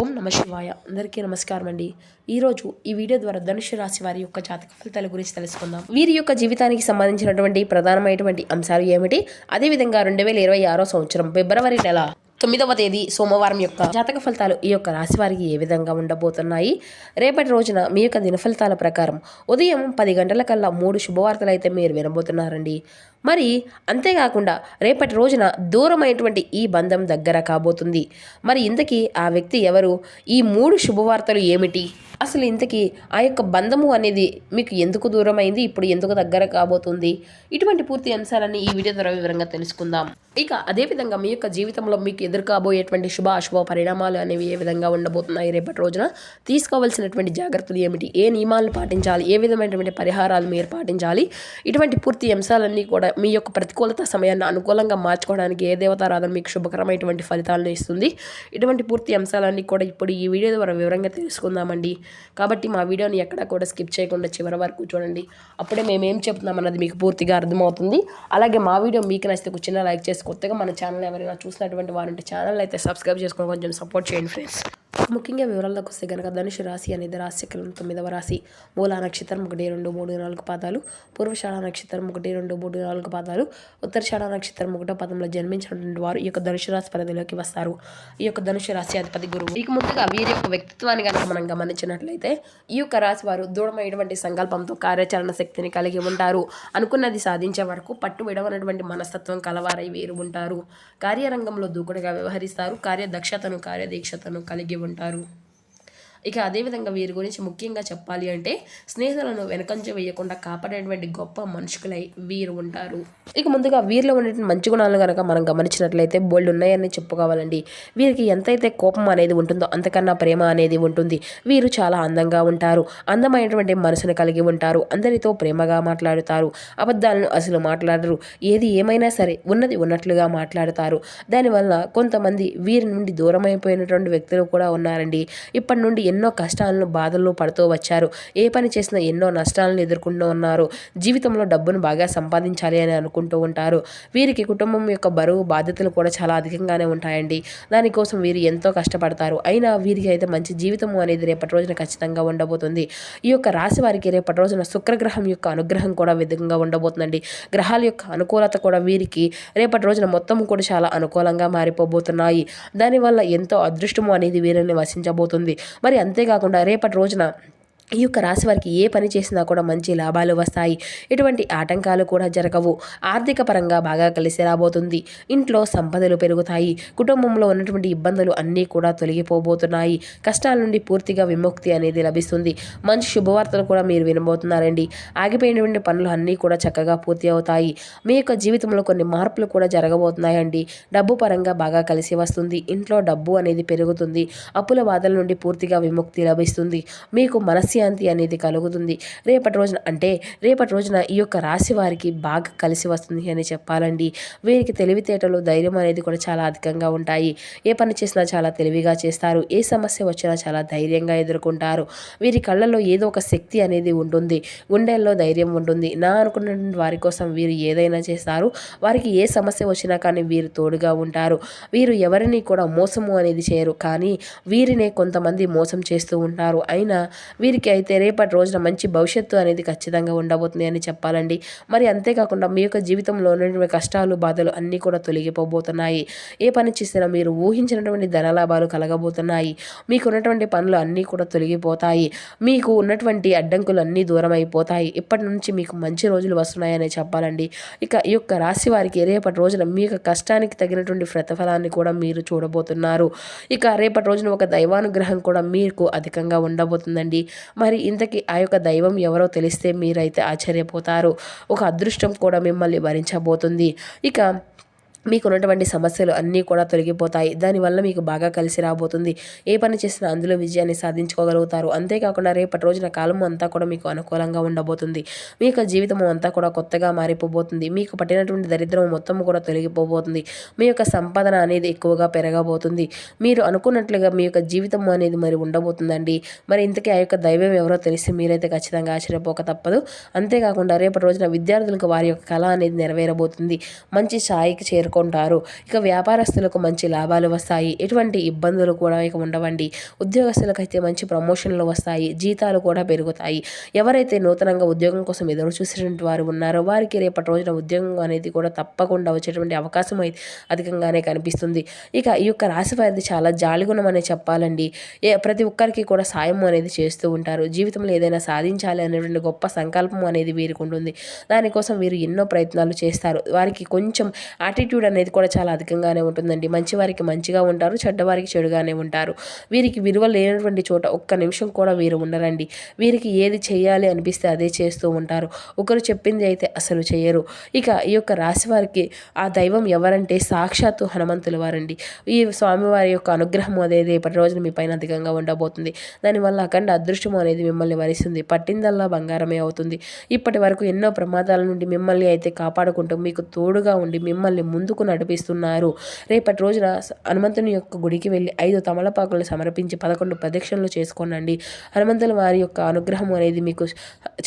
ఓం నమ శివాయ. అందరికీ నమస్కారం అండి. ఈరోజు ఈ వీడియో ద్వారా ధనుసు రాశి వారి యొక్క జాతక ఫలితాల గురించి తెలుసుకుందాం. వీరి యొక్క జీవితానికి సంబంధించినటువంటి ప్రధానమైనటువంటి అంశాలు ఏమిటి, అదేవిధంగా 2026 సంవత్సరం ఫిబ్రవరి నెల 9వ తేదీ సోమవారం యొక్క జాతక ఫలితాలు ఈ యొక్క రాశి వారికి ఏ విధంగా ఉండబోతున్నాయి. రేపటి రోజున మీ యొక్క దిన ఫలితాల ప్రకారం ఉదయం 10 గంటల కల్లా 3 శుభవార్తలు అయితే మీరు వినబోతున్నారండి. మరి అంతేకాకుండా రేపటి రోజున దూరమైనటువంటి ఈ బంధం దగ్గర కాబోతుంది. మరి ఇంతకీ ఆ వ్యక్తి ఎవరు, ఈ 3 శుభవార్తలు ఏమిటి, అసలు ఇంతకీ ఆ యొక్క బంధము అనేది మీకు ఎందుకు దూరమైంది, ఇప్పుడు ఎందుకు దగ్గర కాబోతుంది, ఇటువంటి పూర్తి అంశాలన్నీ ఈ వీడియో ద్వారా వివరంగా తెలుసుకుందాం. ఇక అదేవిధంగా మీ యొక్క జీవితంలో మీకు ఎదురు కాబోయేటువంటి శుభ అశుభ పరిణామాలు అనేవి ఏ విధంగా ఉండబోతున్నాయి, రేపటి రోజున తీసుకోవాల్సినటువంటి జాగ్రత్తలు ఏమిటి, ఏ నియమాలను పాటించాలి, ఏ విధమైనటువంటి పరిహారాలు మీరు పాటించాలి, ఇటువంటి పూర్తి అంశాలన్నీ కూడా మీ యొక్క ప్రతికూలత సమయాన్ని అనుకూలంగా మార్చుకోవడానికి ఏ దేవతారాధన మీకు శుభకరమైనటువంటి ఫలితాలను ఇస్తుంది, ఇటువంటి పూర్తి అంశాలన్నీ కూడా ఇప్పుడు ఈ వీడియో ద్వారా వివరంగా తెలుసుకుందామండి. కాబట్టి మా వీడియోని ఎక్కడా కూడా స్కిప్ చేయకుండా చివరి వరకు చూడండి. అప్పుడే మేము ఏం చెప్తున్నాం అన్నది మీకు పూర్తిగా అర్థమవుతుంది. అలాగే మా వీడియో మీకు నచ్చితే ఒక చిన్న లైక్ చేసి, కొత్తగా మన ఛానల్ ఎవరైనా చూసినటువంటి వారంటే ఛానల్ అయితే సబ్స్క్రైబ్ చేసుకొని కొంచెం సపోర్ట్ చేయండి ఫ్రెండ్స్. ముఖ్యంగా వివరాల్లోకి వస్తే కనుక ధనుసు రాశి అనేది రాశిచక్రం 9వ రాశి. మూలా నక్షత్రం 1, 2, 3, 4 పాదాలు, పూర్వషాఢ నక్షత్రం 1, 2, 3, 4 పాదాలు, ఉత్తరషాఢ నక్షత్రం 1వ పాదంలో జన్మించినటువంటి వారు ఈ యొక్క ధనుసు రాశి పరిధిలోకి వస్తారు. ఈ యొక్క ధనుసు రాశి అధిపతి గురువు. ఇక ముందుగా వీరి యొక్క వ్యక్తిత్వాన్ని కనుక మనం గమనించినట్లయితే ఈ యొక్క రాశి వారు దృఢమైనటువంటి సంకల్పంతో కార్యాచరణ శక్తిని కలిగి ఉంటారు. అనుకున్నది సాధించే వరకు పట్టు విడవనటువంటి మనస్తత్వం కలవారై వీరు ఉంటారు. కార్యరంగంలో దూకుడుగా వ్యవహరిస్తారు. కార్యదక్షతను కార్యదీక్షతను కలిగి ఉంటారు. ఇక అదేవిధంగా వీరి గురించి ముఖ్యంగా చెప్పాలి అంటే స్నేహితులను వెనకంజ వేయకుండా కాపాడేటువంటి గొప్ప మనుషులై వీరు ఉంటారు. ఇక ముందుగా వీరిలో ఉన్నటువంటి మంచి గుణాలను కనుక మనం గమనించినట్లయితే బోల్డ్ ఉన్నాయని చెప్పుకోవాలండి. వీరికి ఎంతైతే కోపం అనేది ఉంటుందో అంతకన్నా ప్రేమ అనేది ఉంటుంది. వీరు చాలా అందంగా ఉంటారు. అందమైనటువంటి మనసును కలిగి ఉంటారు. అందరితో ప్రేమగా మాట్లాడుతారు. అబద్ధాలను అసలు మాట్లాడరు. ఏది ఏమైనా సరే ఉన్నది ఉన్నట్లుగా మాట్లాడతారు. దానివల్ల కొంతమంది వీరి నుండి దూరమైపోయినటువంటి వ్యక్తులు కూడా ఉన్నారండి. ఇప్పటి నుండి ఎన్నో కష్టాలను బాధలను పడుతూ వచ్చారు. ఏ పని చేసినా ఎన్నో నష్టాలను ఎదుర్కొంటూ ఉన్నారు. జీవితంలో డబ్బును బాగా సంపాదించాలి అని అనుకుంటూ ఉంటారు. వీరికి కుటుంబం యొక్క బరువు బాధ్యతలు కూడా చాలా అధికంగానే ఉంటాయండి. దానికోసం వీరు ఎంతో కష్టపడతారు. అయినా వీరికి అయితే మంచి జీవితం అనేది రేపటి రోజున ఖచ్చితంగా ఉండబోతుంది. ఈ యొక్క రాశి వారికి రేపటి రోజున శుక్రగ్రహం యొక్క అనుగ్రహం కూడా విధంగా ఉండబోతుందండి. గ్రహాల యొక్క అనుకూలత కూడా వీరికి రేపటి రోజున మొత్తం కూడా చాలా అనుకూలంగా మారిపోబోతున్నాయి. దానివల్ల ఎంతో అదృష్టము అనేది వీరిని వసించబోతుంది. మరి అంతేకాకుండా రేపటి రోజున ఈ యొక్క రాశి వారికి ఏ పని చేసినా కూడా మంచి లాభాలు వస్తాయి. ఎటువంటి ఆటంకాలు కూడా జరగవు. ఆర్థిక పరంగా బాగా కలిసి రాబోతుంది. ఇంట్లో సంపదలు పెరుగుతాయి. కుటుంబంలో ఉన్నటువంటి ఇబ్బందులు అన్నీ కూడా తొలగిపోబోతున్నాయి. కష్టాల నుండి పూర్తిగా విముక్తి అనేది లభిస్తుంది. మంచి శుభవార్తలు కూడా మీరు వినబోతున్నారండి. ఆగిపోయినటువంటి పనులు అన్నీ కూడా చక్కగా పూర్తి అవుతాయి. మీ యొక్క జీవితంలో కొన్ని మార్పులు కూడా జరగబోతున్నాయండి. డబ్బు పరంగా బాగా కలిసి వస్తుంది. ఇంట్లో డబ్బు అనేది పెరుగుతుంది. అప్పుల బాధల నుండి పూర్తిగా విముక్తి లభిస్తుంది. మీకు మనస్సు అనేది కలుగుతుంది. రేపటి రోజున ఈ యొక్క రాశి వారికి బాగా కలిసి వస్తుంది అని చెప్పాలండి. వీరికి తెలివితేటలు ధైర్యం అనేది కూడా చాలా అధికంగా ఉంటాయి. ఏ పని చేసినా చాలా తెలివిగా చేస్తారు. ఏ సమస్య వచ్చినా చాలా ధైర్యంగా ఎదుర్కొంటారు. వీరి కళ్ళల్లో ఏదో ఒక శక్తి అనేది ఉంటుంది. గుండెల్లో ధైర్యం ఉంటుంది. నా అనుకున్నటువంటి వారి కోసం వీరు ఏదైనా చేస్తారు. వారికి ఏ సమస్య వచ్చినా కానీ వీరు తోడుగా ఉంటారు. వీరు ఎవరిని కూడా మోసము అనేది చేయరు. కానీ వీరినే కొంతమంది మోసం చేస్తూ ఉంటారు. అయినా వీరికి అయితే రేపటి రోజున మంచి భవిష్యత్తు అనేది ఖచ్చితంగా ఉండబోతుంది అని చెప్పాలండి. మరి అంతేకాకుండా మీ యొక్క జీవితంలో ఉన్నటువంటి కష్టాలు బాధలు అన్నీ కూడా తొలగిపోబోతున్నాయి. ఏ పని చేసినా మీరు ఊహించినటువంటి ధనలాభాలు కలగబోతున్నాయి. మీకు ఉన్నటువంటి పనులు అన్నీ కూడా తొలగిపోతాయి. మీకు ఉన్నటువంటి అడ్డంకులు అన్నీ దూరం అయిపోతాయి. ఇప్పటి నుంచి మీకు మంచి రోజులు వస్తున్నాయని చెప్పాలండి. ఇక ఈ యొక్క రాశి వారికి రేపటి రోజున మీ యొక్క కష్టానికి తగినటువంటి ప్రతిఫలాన్ని కూడా మీరు చూడబోతున్నారు. ఇక రేపటి రోజున ఒక దైవానుగ్రహం కూడా మీకు అధికంగా ఉండబోతుందండి. మరి ఇంతకీ ఆ యొక్క దైవం ఎవరో తెలిస్తే మీరైతే ఆశ్చర్యపోతారు. ఒక అదృష్టం కూడా మిమ్మల్ని భరించబోతుంది. ఇక మీకు ఉన్నటువంటి సమస్యలు అన్నీ కూడా తొలగిపోతాయి. దానివల్ల మీకు బాగా కలిసి రాబోతుంది. ఏ పని చేసినా అందులో విజయాన్ని సాధించుకోగలుగుతారు. అంతేకాకుండా రేపటి రోజున కాలం అంతా కూడా మీకు అనుకూలంగా ఉండబోతుంది. మీ యొక్క జీవితం అంతా కూడా కొత్తగా మారిపోబోతుంది. మీకు పట్టినటువంటి దరిద్రం మొత్తం కూడా తొలగిపోబోతుంది. మీ యొక్క సంపాదన అనేది ఎక్కువగా పెరగబోతుంది. మీరు అనుకున్నట్లుగా మీ యొక్క జీవితం అనేది మరి ఉండబోతుందండి. మరి ఇంతకీ ఆ యొక్క దైవం ఎవరో తెలిసి మీరైతే ఖచ్చితంగా ఆశ్చర్యపోక తప్పదు. అంతేకాకుండా రేపటి రోజున విద్యార్థులకు వారి యొక్క కళ అనేది నెరవేరబోతుంది. మంచి స్థాయికి చేరుకుంటారు. ఇక వ్యాపారస్తులకు మంచి లాభాలు వస్తాయి. ఎటువంటి ఇబ్బందులు కూడా ఇక ఉండవండి. ఉద్యోగస్తులకైతే మంచి ప్రమోషన్లు వస్తాయి. జీతాలు కూడా పెరుగుతాయి. ఎవరైతే నూతనంగా ఉద్యోగం కోసం ఎదురు చూసినటువంటి వారు ఉన్నారో వారికి రేపటి రోజున ఉద్యోగం అనేది కూడా తప్పకుండా వచ్చేటువంటి అవకాశం అయితే అధికంగానే కనిపిస్తుంది. ఇక ఈ యొక్క రాశి వారిది చాలా జాలిగుణం అనే చెప్పాలండి. ప్రతి ఒక్కరికి కూడా సాయం అనేది చేస్తూ ఉంటారు. జీవితంలో ఏదైనా సాధించాలి అనేటువంటి గొప్ప సంకల్పం అనేది వీరికి ఉంటుంది. దానికోసం వీరు ఎన్నో ప్రయత్నాలు చేస్తారు. వారికి కొంచెం యాటిట్యూడ్ అనేది కూడా చాలా అధికంగానే ఉంటుందండి. మంచి వారికి మంచిగా ఉంటారు, చెడ్డవారికి చెడుగానే ఉంటారు. వీరికి విలువ లేనటువంటి చోట ఒక్క నిమిషం కూడా వీరు ఉండరండి. వీరికి ఏది చేయాలి అనిపిస్తే అదే చేస్తూ ఉంటారు. ఒకరు చెప్పింది అయితే అసలు చేయరు. ఇక ఈ యొక్క రాశి వారికి ఆ దైవం ఎవరంటే సాక్షాత్తు హనుమంతుల వారండి. ఈ స్వామివారి యొక్క అనుగ్రహం అనేది రేపటి రోజున మీ పైన అధికంగా ఉండబోతుంది. దానివల్ల అఖండ అదృష్టం అనేది మిమ్మల్ని వరిస్తుంది. పట్టిందల్లా బంగారమే అవుతుంది. ఇప్పటి వరకు ఎన్నో ప్రమాదాల నుండి మిమ్మల్ని అయితే కాపాడుకుంటూ మీకు తోడుగా ఉండి మిమ్మల్ని ముందుకు నడిపిస్తున్నారు. రేపటి రోజున హనుమంతుని యొక్క గుడికి వెళ్ళి 5 తమలపాకులను సమర్పించి 11 ప్రదక్షిణలు చేసుకోనండి. హనుమంతుల వారి యొక్క అనుగ్రహం అనేది మీకు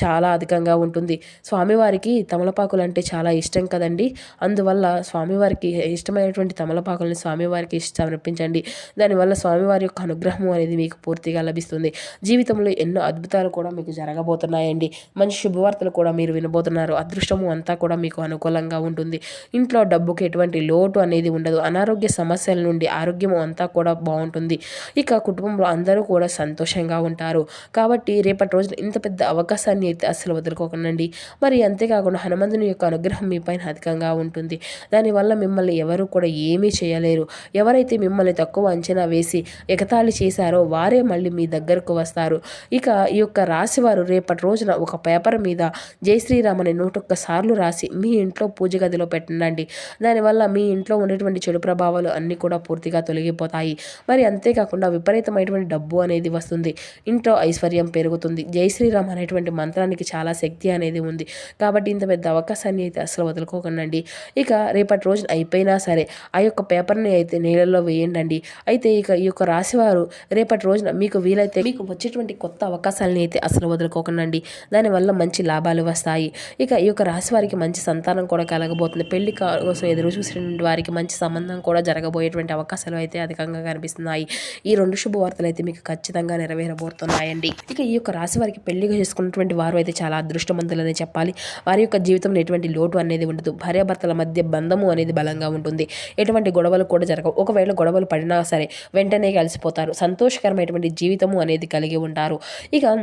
చాలా అధికంగా ఉంటుంది. స్వామివారికి తమలపాకులు అంటే చాలా ఇష్టం కదండి. అందువల్ల స్వామివారికి ఇష్టమైనటువంటి తమలపాకులను స్వామివారికి సమర్పించండి. దానివల్ల స్వామివారి యొక్క అనుగ్రహం అనేది మీకు పూర్తిగా లభిస్తుంది. జీవితంలో ఎన్నో అద్భుతాలు కూడా మీకు జరగబోతున్నాయండి. మంచి శుభవార్తలు కూడా మీరు వినబోతున్నారు. అదృష్టము అంతా కూడా మీకు అనుకూలంగా ఉంటుంది. ఇంట్లో డబ్బుకి ఎటువంటి లోటు అనేది ఉండదు. అనారోగ్య సమస్యల నుండి ఆరోగ్యం అంతా కూడా బాగుంటుంది. ఇక కుటుంబంలో అందరూ కూడా సంతోషంగా ఉంటారు. కాబట్టి రేపటి రోజున ఇంత పెద్ద అవకాశాన్ని అయితే అసలు వదులుకోకండి. మరి అంతేకాకుండా హనుమంతుని యొక్క అనుగ్రహం మీ పైన అధికంగా ఉంటుంది. దానివల్ల మిమ్మల్ని ఎవరు కూడా ఏమీ చేయలేరు. ఎవరైతే మిమ్మల్ని తక్కువ అంచనా వేసి ఎగతాళి చేశారో వారే మళ్ళీ మీ దగ్గరకు వస్తారు. ఇక ఈ యొక్క రాశి వారు రేపటి రోజున ఒక పేపర్ మీద జై శ్రీరామ్ అని 101 సార్లు రాసి మీ ఇంట్లో పూజ గదిలో పెట్టండి. దానివల్ల మీ ఇంట్లో ఉండేటువంటి చెడు ప్రభావాలు అన్నీ కూడా పూర్తిగా తొలగిపోతాయి. మరి అంతేకాకుండా విపరీతమైనటువంటి డబ్బు అనేది వస్తుంది. ఇంట్లో ఐశ్వర్యం పెరుగుతుంది. జై శ్రీరామ్ అనేటువంటి మంత్రానికి చాలా శక్తి అనేది ఉంది. కాబట్టి ఇంత పెద్ద అవకాశాన్ని అయితే అసలు వదులుకోకండి. ఇక రేపటి రోజున అయిపోయినా సరే ఆ యొక్క పేపర్ని అయితే నీళ్ళల్లో వేయండి. అయితే ఇక ఈ యొక్క రాశివారు రేపటి రోజున మీకు వీలైతే మీకు వచ్చేటువంటి కొత్త అవకాశాలని అయితే అసలు వదులుకోకండి. దానివల్ల మంచి లాభాలు వస్తాయి. ఇక ఈ యొక్క రాశి వారికి మంచి సంతానం కూడా కలగబోతుంది. పెళ్లి కోసం ఎదురు చూసినటువంటి వారికి మంచి సంబంధం కూడా జరగబోయేటువంటి అవకాశాలు అయితే అధికంగా కనిపిస్తున్నాయి. ఈ 2 శుభవార్తలు అయితే మీకు ఖచ్చితంగా నెరవేరబోతున్నాయండి. ఇక ఈ యొక్క రాశి వారికి పెళ్లి చేసుకున్నటువంటి వారు అయితే చాలా అదృష్టవంతులనే చెప్పాలి. వారి యొక్క జీవితంలో ఎటువంటి లోటు అనేది ఉండదు. భార్యాభర్తల మధ్య బంధము అనేది బలంగా ఉంటుంది. ఎటువంటి గొడవలు కూడా జరగవు. ఒకవేళ గొడవలు పడినా సరే వెంటనే కలిసిపోతారు. సంతోషకరమైనటువంటి జీవితము అనేది కలిగి ఉంటారు. ఇక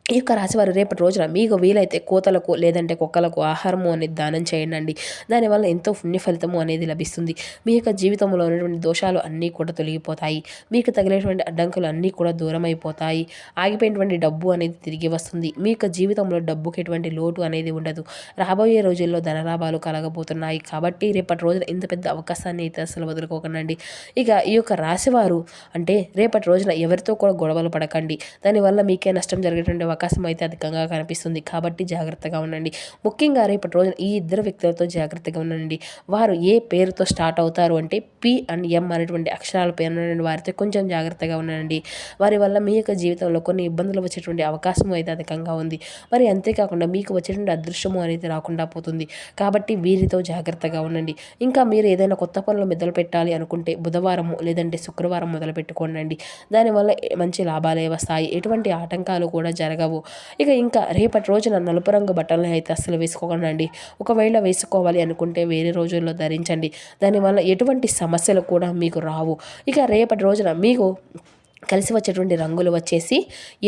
ఈ యొక్క రాశివారు రేపటి రోజున మీకు వీలైతే కోతలకు లేదంటే కుక్కలకు ఆహారము అనేది దానం చేయండి. దానివల్ల ఎంతో పుణ్య ఫలితము అనేది లభిస్తుంది. మీ యొక్క జీవితంలో ఉన్నటువంటి దోషాలు అన్నీ కూడా తొలగిపోతాయి. మీకు తగిలేటువంటి అడ్డంకులు అన్నీ కూడా దూరం అయిపోతాయి. ఆగిపోయినటువంటి డబ్బు అనేది తిరిగి వస్తుంది. మీ యొక్క జీవితంలో డబ్బుకి ఎటువంటి లోటు అనేది ఉండదు. రాబోయే రోజుల్లో ధనలాభాలు కలగబోతున్నాయి. కాబట్టి రేపటి రోజున ఇంత పెద్ద అవకాశాన్ని అయితే అసలు వదులుకోకండి. ఇక ఈ యొక్క రాశివారు అంటే రేపటి రోజున ఎవరితో కూడా గొడవలు పడకండి. దానివల్ల మీకే నష్టం జరిగేటువంటి అవకాశం అయితే అధికంగా కనిపిస్తుంది. కాబట్టి జాగ్రత్తగా ఉండండి. ముఖ్యంగా రేపటి రోజున ఈ 2 వ్యక్తులతో జాగ్రత్తగా ఉండండి. వారు ఏ పేరుతో స్టార్ట్ అవుతారు అంటే పి అండ్ ఎం అనేటువంటి అక్షరాల పేరు వారితో కొంచెం జాగ్రత్తగా ఉండండి. వారి వల్ల మీ యొక్క జీవితంలో కొన్ని ఇబ్బందులు వచ్చేటువంటి అవకాశం అయితే అధికంగా ఉంది. మరి అంతేకాకుండా మీకు వచ్చేటువంటి అదృష్టము అనేది రాకుండా పోతుంది. కాబట్టి వీరితో జాగ్రత్తగా ఉండండి. ఇంకా మీరు ఏదైనా కొత్త పనులు మొదలు పెట్టాలి అనుకుంటే బుధవారం లేదంటే శుక్రవారం మొదలు పెట్టుకోండి. దానివల్ల మంచి లాభాలే వస్తాయి. ఎటువంటి ఆటంకాలు కూడా జరగవు. ఇక ఇంకా రేపటి రోజున నలుపు రంగు బట్టలను అయితే అస్సలు వేసుకోకండి. ఒకవేళ వేసుకోవాలి అనుకుంటే వేరే రోజుల్లో ధరించండి. దానివల్ల ఎటువంటి సమస్యలు కూడా మీకు రావు. ఇక రేపటి రోజున మీకు కలిసి వచ్చేటువంటి రంగులు వచ్చేసి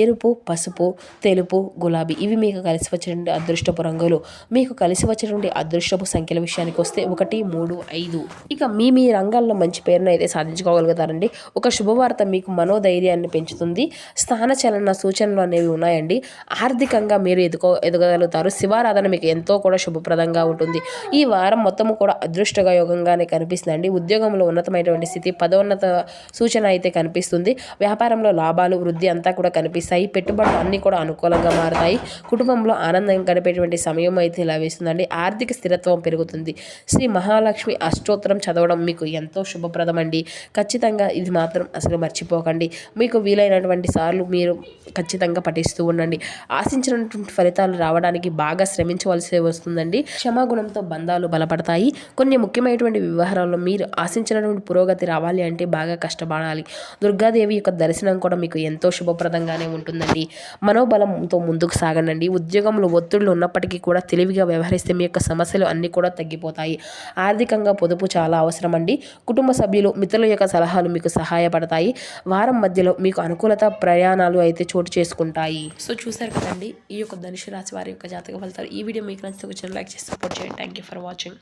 ఎరుపు, పసుపు, తెలుపు, గులాబీ. ఇవి మీకు కలిసి వచ్చేటువంటి అదృష్టపు రంగులు. మీకు కలిసి వచ్చేటువంటి అదృష్టపు సంఖ్యల విషయానికి వస్తే 1, 3, 5. ఇక మీ రంగాల్లో మంచి పేరును అయితే సాధించుకోగలుగుతారండి. ఒక శుభవార్త మీకు మనోధైర్యాన్ని పెంచుతుంది. స్థానచలన సూచనలు అనేవి ఉన్నాయండి. ఆర్థికంగా మీరు ఎదగలుగుతారు. శివారాధన మీకు ఎంతో కూడా శుభప్రదంగా ఉంటుంది. ఈ వారం మొత్తము కూడా అదృష్టయోగంగానే కనిపిస్తుందండి. ఉద్యోగంలో ఉన్నతమైనటువంటి స్థితి, పదోన్నత సూచన అయితే కనిపిస్తుంది. వ్యాపారంలో లాభాలు వృద్ధి అంతా కూడా కనిపిస్తాయి. పెట్టుబడులు అన్నీ కూడా అనుకూలంగా మారుతాయి. కుటుంబంలో ఆనందంగా గడిపేటువంటి సమయం అయితే లభిస్తుందండి. ఆర్థిక స్థిరత్వం పెరుగుతుంది. శ్రీ మహాలక్ష్మి అష్టోత్తరం చదవడం మీకు ఎంతో శుభప్రదం అండి. ఖచ్చితంగా ఇది మాత్రం అసలు మర్చిపోకండి. మీకు వీలైనటువంటి సార్లు మీరు ఖచ్చితంగా పఠిస్తూ ఉండండి. ఆశించినటువంటి ఫలితాలు రావడానికి బాగా శ్రమించవలసి వస్తుందండి. క్షమాగుణంతో బంధాలు బలపడతాయి. కొన్ని ముఖ్యమైనటువంటి వ్యవహారాల్లో మీరు ఆశించినటువంటి పురోగతి రావాలి అంటే బాగా కష్టపడాలి. దుర్గాదేవి యొక్క దర్శనం కూడా మీకు ఎంతో శుభప్రదంగానే ఉంటుందండి. మనోబలంతో ముందుకు సాగండి. ఉద్యోగంలో ఒత్తిళ్లు ఉన్నప్పటికీ కూడా తెలివిగా వ్యవహరిస్తే మీ యొక్క సమస్యలు అన్నీ కూడా తగ్గిపోతాయి. ఆర్థికంగా పొదుపు చాలా అవసరం అండి. కుటుంబ సభ్యులు మిత్రుల యొక్క సలహాలు మీకు సహాయపడతాయి. వారం మధ్యలో మీకు అనుకూలత ప్రయాణాలు అయితే చోటు చేసుకుంటాయి. సో చూసారు కదండి ఈ యొక్క ధనుసు రాశి వారి యొక్క జాతక ఫలితాలు. ఈ వీడియో మీకు నచ్చితే ఒక చిన్న లైక్ చేసి సపోర్ట్ చేయండి. Thank you for watching.